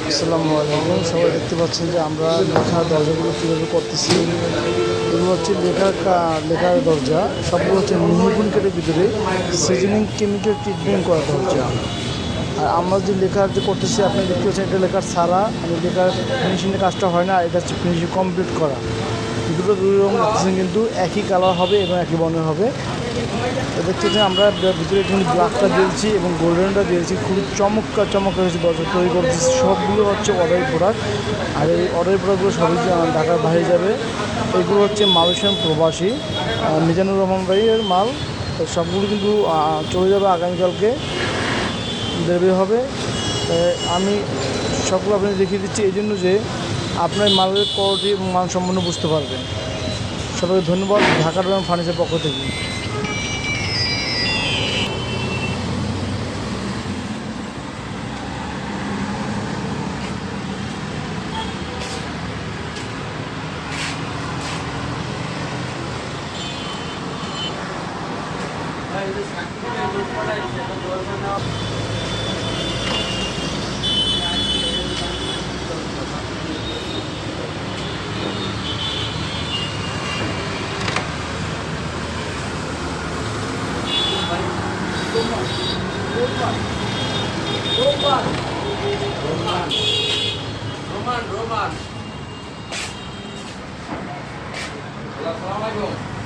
আসসালামু আলাইকুম। সবাই দেখতে পাচ্ছেন যে আমরা লেখার দরজাগুলো কীভাবে করতেছি। এগুলো হচ্ছে লেখার দরজা, সবগুলো হচ্ছে মিহিগুন কেটের ভিতরে সিজনিং কেমিক্যাল ট্রিটমেন্ট করা দরজা। আর আমরা যে লেখার যে করতেছি, আপনি দেখতে পাচ্ছেন এটা লেখার ছাড়া, আমি লেখার ফিনিশিংয়ের কাজটা হয় না, এটা হচ্ছে ফিনিশিং কমপ্লিট করা। দুটো দুই রকম দেখতেছেন, কিন্তু একই কালার হবে এবং একই বর্ণের হবে। দেখতে পাচ্ছেন আমরা ভিতরে কিন্তু ব্ল্যাকটা দিয়েছি এবং গোল্ডেনটা দিয়েছি, খুবই চমৎকার হয়েছে দরজা তৈরি করতেছি। সবগুলো হচ্ছে অর্ডারি প্রোডাক্ট, আর এই অর্ডারি প্রোডাক্টগুলো সবই ঢাকার বাইরে যাবে। এগুলো হচ্ছে মালয়েশিয়ান প্রবাসী মিজানুর রহমান ভাইয়ের মাল। তো সবগুলো কিন্তু চলে যাবে আগামীকালকে, ডেলিভারি হবে। আমি সবগুলো আপনাকে দেখিয়ে দিচ্ছি এই জন্য যে আপনার মালের কোয়ালিটি এবং মান সম্পন্ন বুঝতে পারবেন। সবাইকে ধন্যবাদ ঢাকার ফার্নিচার পক্ষ থেকে। রোমান আসসালামু আলাইকুম।